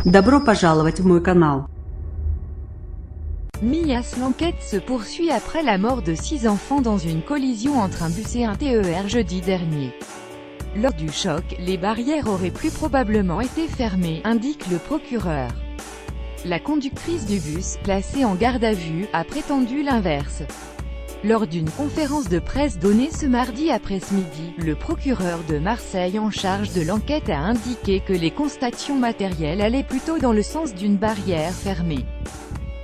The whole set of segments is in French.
Добро пожаловать в мой канал. Mias. L'enquête se poursuit après la mort de 6 enfants dans une collision entre un bus et un TER jeudi dernier. Lors du choc, les barrières auraient plus probablement été fermées, indique le procureur. La conductrice du bus, placée en garde à vue, a prétendu l'inverse. Lors d'une conférence de presse donnée ce mardi après-midi, le procureur de Marseille en charge de l'enquête a indiqué que les constatations matérielles allaient plutôt dans le sens d'une barrière fermée.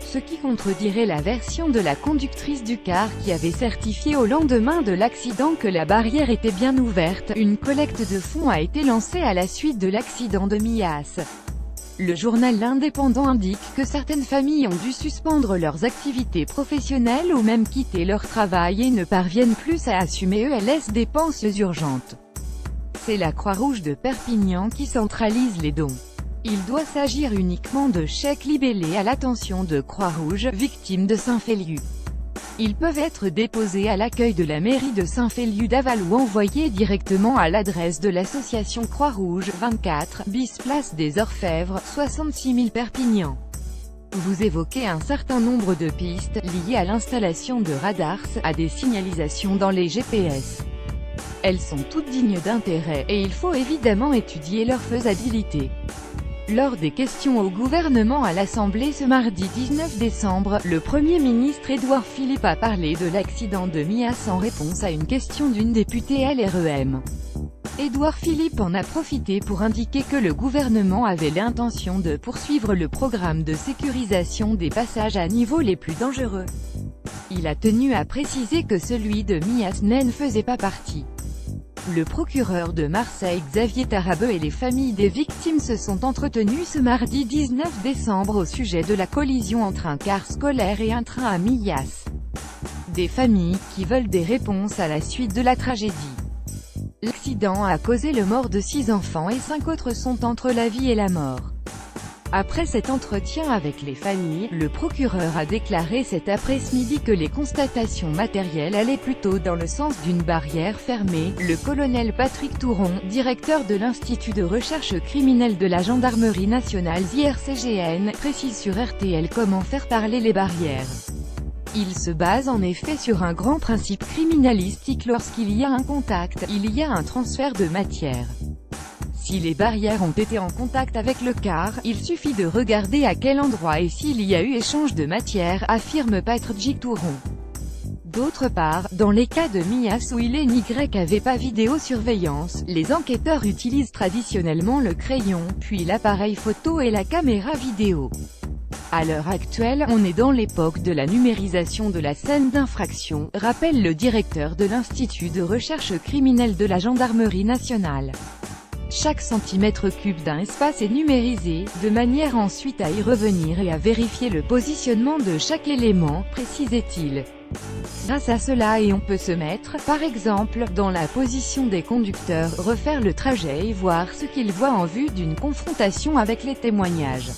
Ce qui contredirait la version de la conductrice du car qui avait certifié au lendemain de l'accident que la barrière était bien ouverte. Une collecte de fonds a été lancée à la suite de l'accident de Mias. Le journal L'Indépendant indique que certaines familles ont dû suspendre leurs activités professionnelles ou même quitter leur travail et ne parviennent plus à assumer les dépenses urgentes. C'est la Croix-Rouge de Perpignan qui centralise les dons. Il doit s'agir uniquement de chèques libellés à l'attention de Croix-Rouge, victimes de Saint-Féliu. Ils peuvent être déposés à l'accueil de la mairie de Saint-Féliu d'Aval ou envoyés directement à l'adresse de l'association Croix-Rouge, 24 bis place des Orfèvres, 66 000 Perpignan. Vous évoquez un certain nombre de pistes, liées à l'installation de radars, à des signalisations dans les GPS. Elles sont toutes dignes d'intérêt, et il faut évidemment étudier leur faisabilité. Lors des questions au gouvernement à l'Assemblée ce mardi 19 décembre, le Premier ministre Édouard Philippe a parlé de l'accident de Mias en réponse à une question d'une députée LREM. Édouard Philippe en a profité pour indiquer que le gouvernement avait l'intention de poursuivre le programme de sécurisation des passages à niveau les plus dangereux. Il a tenu à préciser que celui de Mias ne faisait pas partie. Le procureur de Marseille Xavier Tarabeu et les familles des victimes se sont entretenus ce mardi 19 décembre au sujet de la collision entre un car scolaire et un train à Mias. Des familles qui veulent des réponses à la suite de la tragédie. L'accident a causé la mort de 6 enfants et 5 autres sont entre la vie et la mort. Après cet entretien avec les familles, le procureur a déclaré cet après-midi que les constatations matérielles allaient plutôt dans le sens d'une barrière fermée. Le colonel Patrick Touron, directeur de l'Institut de recherche criminelle de la Gendarmerie nationale IRCGN, précise sur RTL comment faire parler les barrières. Il se base en effet sur un grand principe criminalistique: lorsqu'il y a un contact, il y a un transfert de matière. Si les barrières ont été en contact avec le car, il suffit de regarder à quel endroit et s'il y a eu échange de matière, affirme Patrick Touron. D'autre part, dans les cas de Mias où il n'y avait pas vidéosurveillance, les enquêteurs utilisent traditionnellement le crayon, puis l'appareil photo et la caméra vidéo. À l'heure actuelle, on est dans l'époque de la numérisation de la scène d'infraction, rappelle le directeur de l'Institut de recherche criminelle de la Gendarmerie nationale. Chaque centimètre cube d'un espace est numérisé, de manière ensuite à y revenir et à vérifier le positionnement de chaque élément, précisait-il. Grâce à cela on peut se mettre, par exemple, dans la position des conducteurs, refaire le trajet et voir ce qu'ils voient en vue d'une confrontation avec les témoignages.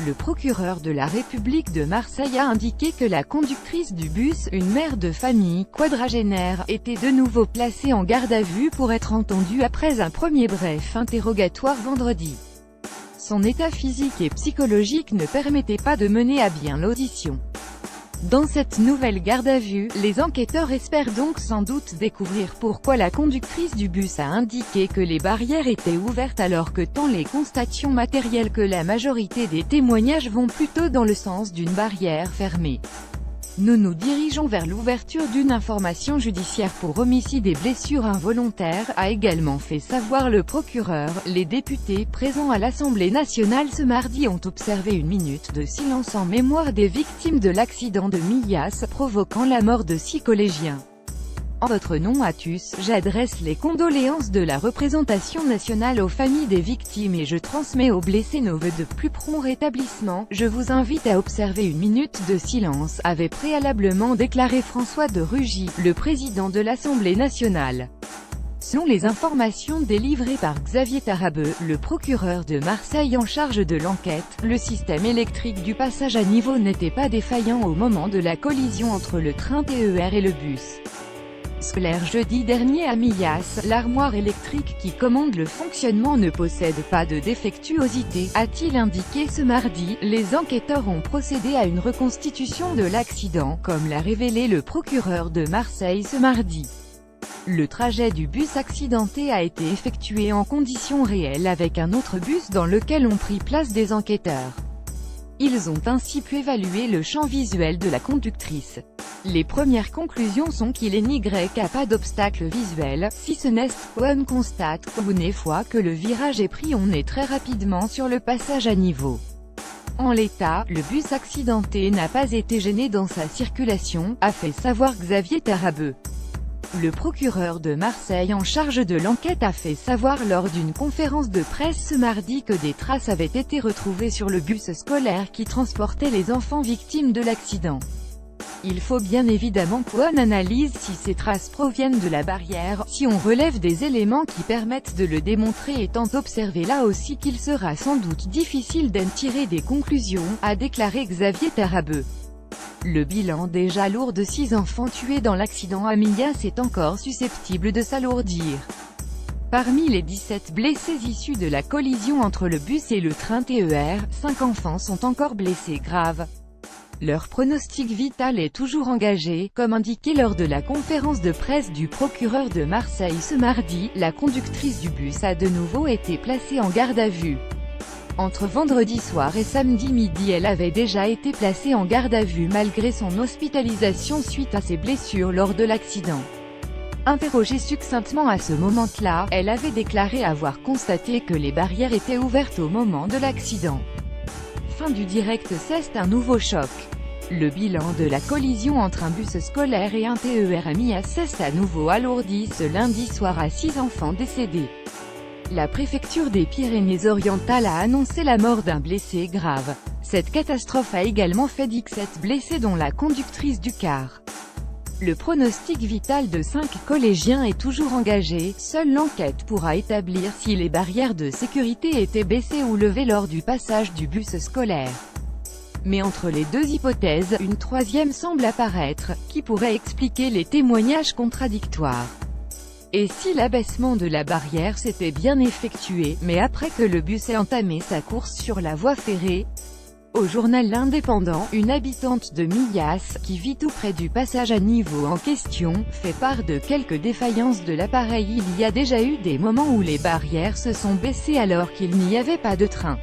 Le procureur de la République de Marseille a indiqué que la conductrice du bus, une mère de famille, quadragénaire, était de nouveau placée en garde à vue pour être entendue après un premier bref interrogatoire vendredi. Son état physique et psychologique ne permettait pas de mener à bien l'audition. Dans cette nouvelle garde à vue, les enquêteurs espèrent donc sans doute découvrir pourquoi la conductrice du bus a indiqué que les barrières étaient ouvertes alors que tant les constatations matérielles que la majorité des témoignages vont plutôt dans le sens d'une barrière fermée. Nous nous dirigeons vers l'ouverture d'une information judiciaire pour homicide et blessures involontaires, a également fait savoir le procureur. Les députés présents à l'Assemblée nationale ce mardi ont observé une minute de silence en mémoire des victimes de l'accident de Mias, provoquant la mort de 6 collégiens. En votre nom à tous, j'adresse les condoléances de la représentation nationale aux familles des victimes et je transmets aux blessés nos vœux de plus prompt rétablissement. Je vous invite à observer une minute de silence, avait préalablement déclaré François de Rugy, le président de l'Assemblée nationale. Selon les informations délivrées par Xavier Tarabeu, le procureur de Marseille en charge de l'enquête, le système électrique du passage à niveau n'était pas défaillant au moment de la collision entre le train TER et le bus. scolaire jeudi dernier à Millas. L'armoire électrique qui commande le fonctionnement ne possède pas de défectuosité, a-t-il indiqué ce mardi. Les enquêteurs ont procédé à une reconstitution de l'accident, comme l'a révélé le procureur de Marseille ce mardi. Le trajet du bus accidenté a été effectué en conditions réelles avec un autre bus dans lequel ont pris place des enquêteurs. Ils ont ainsi pu évaluer le champ visuel de la conductrice. Les premières conclusions sont qu'il n'y a pas d'obstacle visuel, si ce n'est qu'on constate qu'une fois que le virage est pris on est très rapidement sur le passage à niveau. En l'état, le bus accidenté n'a pas été gêné dans sa circulation, a fait savoir Xavier Tarabeu. Le procureur de Marseille en charge de l'enquête a fait savoir lors d'une conférence de presse ce mardi que des traces avaient été retrouvées sur le bus scolaire qui transportait les enfants victimes de l'accident. Il faut bien évidemment qu'on analyse si ces traces proviennent de la barrière, si on relève des éléments qui permettent de le démontrer étant observé là aussi qu'il sera sans doute difficile d'en tirer des conclusions, a déclaré Xavier Tarabeu. Le bilan déjà lourd de 6 enfants tués dans l'accident à Millas est encore susceptible de s'alourdir. Parmi les 17 blessés issus de la collision entre le bus et le train TER, 5 enfants sont encore blessés graves. Leur pronostic vital est toujours engagé, comme indiqué lors de la conférence de presse du procureur de Marseille ce mardi. La conductrice du bus a de nouveau été placée en garde à vue. Entre vendredi soir et samedi midi, elle avait déjà été placée en garde à vue malgré son hospitalisation suite à ses blessures lors de l'accident. Interrogée succinctement à ce moment-là, elle avait déclaré avoir constaté que les barrières étaient ouvertes au moment de l'accident. Fin du direct. C'est un nouveau choc. Le bilan de la collision entre un bus scolaire et un TER à Millas s'est à nouveau alourdi ce lundi soir à 6 enfants décédés. La préfecture des Pyrénées-Orientales a annoncé la mort d'un blessé grave. Cette catastrophe a également fait 17 blessés dont la conductrice du car. Le pronostic vital de 5 collégiens est toujours engagé. Seule l'enquête pourra établir si les barrières de sécurité étaient baissées ou levées lors du passage du bus scolaire. Mais entre les deux hypothèses, une troisième semble apparaître, qui pourrait expliquer les témoignages contradictoires. Et si l'abaissement de la barrière s'était bien effectué, mais après que le bus ait entamé sa course sur la voie ferrée? Au journal L'Indépendant, une habitante de Millas, qui vit tout près du passage à niveau en question, fait part de quelques défaillances de l'appareil. Il y a déjà eu des moments où les barrières se sont baissées alors qu'il n'y avait pas de train.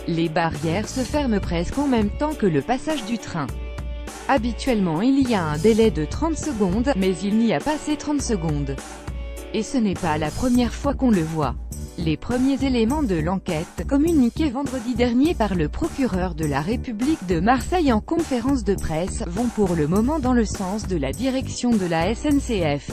Les barrières se ferment presque en même temps que le passage du train. Habituellement il y a un délai de 30 secondes, mais il n'y a pas ces 30 secondes. Et ce n'est pas la première fois qu'on le voit. Les premiers éléments de l'enquête, communiqués vendredi dernier par le procureur de la République de Marseille en conférence de presse, vont pour le moment dans le sens de la direction de la SNCF.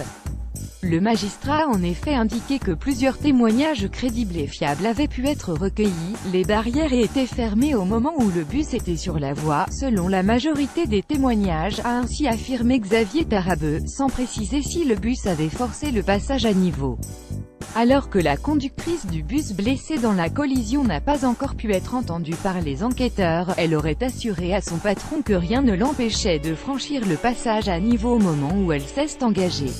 Le magistrat a en effet indiqué que plusieurs témoignages crédibles et fiables avaient pu être recueillis. Les barrières étaient fermées au moment où le bus était sur la voie, selon la majorité des témoignages, a ainsi affirmé Xavier Tarabeu, sans préciser si le bus avait forcé le passage à niveau. Alors que la conductrice du bus blessée dans la collision n'a pas encore pu être entendue par les enquêteurs, elle aurait assuré à son patron que rien ne l'empêchait de franchir le passage à niveau au moment où elle s'est engagée.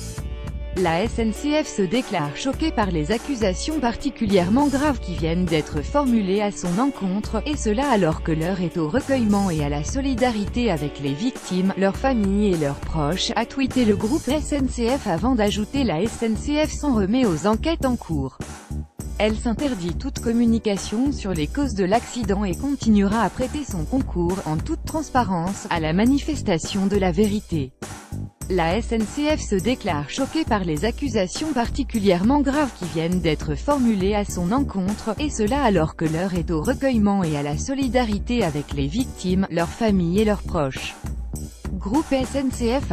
La SNCF se déclare choquée par les accusations particulièrement graves qui viennent d'être formulées à son encontre, et cela alors que l'heure est au recueillement et à la solidarité avec les victimes, leurs familles et leurs proches, a tweeté le groupe SNCF avant d'ajouter la SNCF s'en remet aux enquêtes en cours. Elle s'interdit toute communication sur les causes de l'accident et continuera à prêter son concours, en toute transparence, à la manifestation de la vérité. La SNCF se déclare choquée par les accusations particulièrement graves qui viennent d'être formulées à son encontre, et cela alors que l'heure est au recueillement et à la solidarité avec les victimes, leurs familles et leurs proches. Groupe SNCF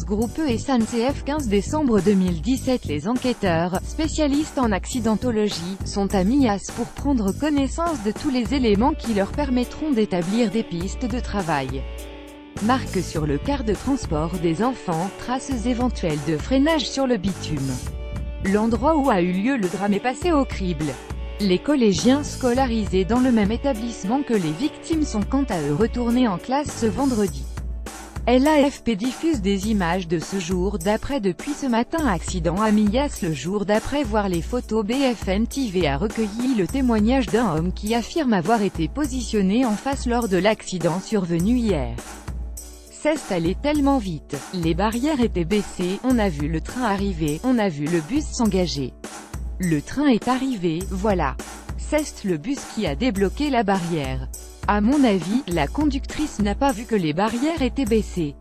Groupe SNCF 15 décembre 2017. Les enquêteurs, spécialistes en accidentologie, sont à Millas pour prendre connaissance de tous les éléments qui leur permettront d'établir des pistes de travail. Marque sur le car de transport des enfants, traces éventuelles de freinage sur le bitume. L'endroit où a eu lieu le drame est passé au crible. Les collégiens scolarisés dans le même établissement que les victimes sont quant à eux retournés en classe ce vendredi. L'AFP diffuse des images de ce jour d'après depuis ce matin. Accident à Millas. Le jour d'après, voir les photos. BFM TV a recueilli le témoignage d'un homme qui affirme avoir été positionné en face lors de l'accident survenu hier. C'est allé tellement vite. Les barrières étaient baissées, on a vu le train arriver, on a vu le bus s'engager. Le train est arrivé, voilà. C'est le bus qui a débloqué la barrière. À mon avis, la conductrice n'a pas vu que les barrières étaient baissées.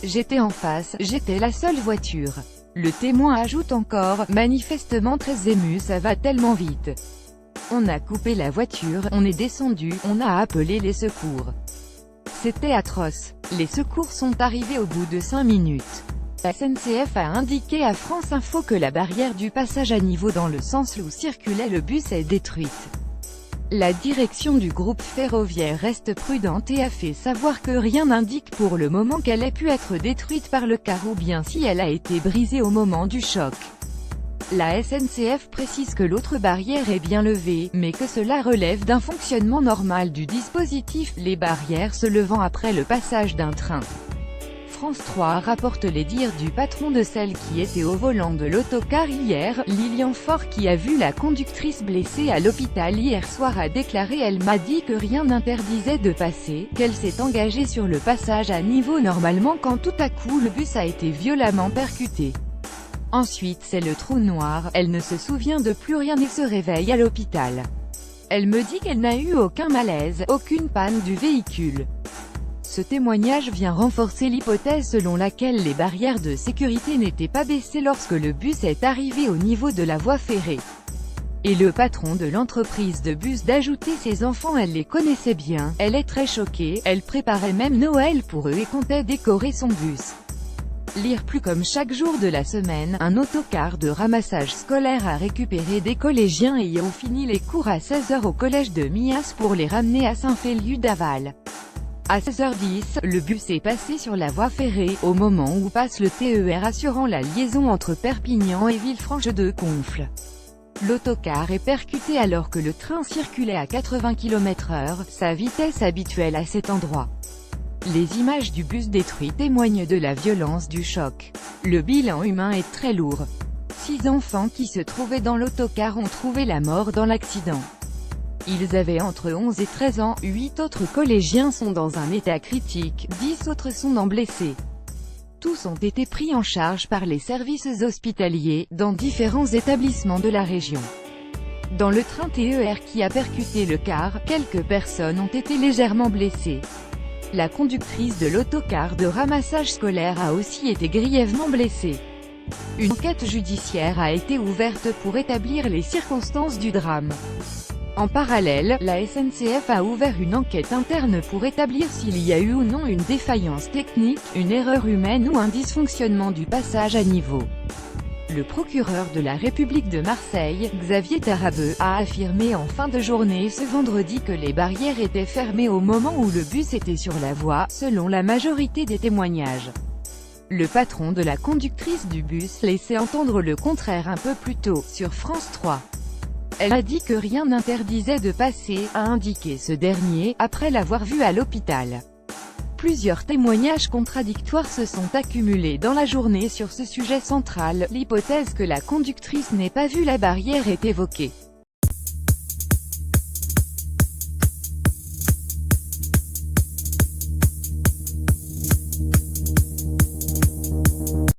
J'étais en face, j'étais la seule voiture. Le témoin ajoute encore, manifestement très ému, ça va tellement vite. On a coupé la voiture, on est descendu, on a appelé les secours. C'était atroce. Les secours sont arrivés au bout de 5 minutes. La SNCF a indiqué à France Info que la barrière du passage à niveau dans le sens où circulait le bus est détruite. La direction du groupe ferroviaire reste prudente et a fait savoir que rien n'indique pour le moment qu'elle ait pu être détruite par le car ou bien si elle a été brisée au moment du choc. La SNCF précise que l'autre barrière est bien levée, mais que cela relève d'un fonctionnement normal du dispositif, les barrières se levant après le passage d'un train. France 3 rapporte les dires du patron de celle qui était au volant de l'autocar hier. Lilian Faure, qui a vu la conductrice blessée à l'hôpital hier soir, a déclaré: elle m'a dit que rien n'interdisait de passer, qu'elle s'est engagée sur le passage à niveau normalement quand tout à coup le bus a été violemment percuté. Ensuite c'est le trou noir, elle ne se souvient de plus rien et se réveille à l'hôpital. Elle me dit qu'elle n'a eu aucun malaise, aucune panne du véhicule. Ce témoignage vient renforcer l'hypothèse selon laquelle les barrières de sécurité n'étaient pas baissées lorsque le bus est arrivé au niveau de la voie ferrée. Et le patron de l'entreprise de bus d'ajouter: ses enfants, elle les connaissait bien, elle est très choquée, elle préparait même Noël pour eux et comptait décorer son bus. Lire plus comme chaque jour de la semaine, un autocar de ramassage scolaire a récupéré des collégiens ayant fini les cours à 16h au collège de Millas pour les ramener à Saint-Féliu-d'Aval. À 16h10, le bus est passé sur la voie ferrée, au moment où passe le TER assurant la liaison entre Perpignan et Villefranche-de-Conflent. L'autocar est percuté alors que le train circulait à 80 km/h, sa vitesse habituelle à cet endroit. Les images du bus détruit témoignent de la violence du choc. Le bilan humain est très lourd. 6 enfants qui se trouvaient dans l'autocar ont trouvé la mort dans l'accident. Ils avaient entre 11 et 13 ans, 8 autres collégiens sont dans un état critique, 10 autres sont blessés. Tous ont été pris en charge par les services hospitaliers, dans différents établissements de la région. Dans le train TER qui a percuté le car, quelques personnes ont été légèrement blessées. La conductrice de l'autocar de ramassage scolaire a aussi été grièvement blessée. Une enquête judiciaire a été ouverte pour établir les circonstances du drame. En parallèle, la SNCF a ouvert une enquête interne pour établir s'il y a eu ou non une défaillance technique, une erreur humaine ou un dysfonctionnement du passage à niveau. Le procureur de la République de Marseille, Xavier Tarabeu, a affirmé en fin de journée ce vendredi que les barrières étaient fermées au moment où le bus était sur la voie, selon la majorité des témoignages. Le patron de la conductrice du bus laissait entendre le contraire un peu plus tôt, sur France 3. Elle a dit que rien n'interdisait de passer, a indiqué ce dernier, après l'avoir vue à l'hôpital. Plusieurs témoignages contradictoires se sont accumulés dans la journée sur ce sujet central. L'hypothèse que la conductrice n'ait pas vu la barrière est évoquée.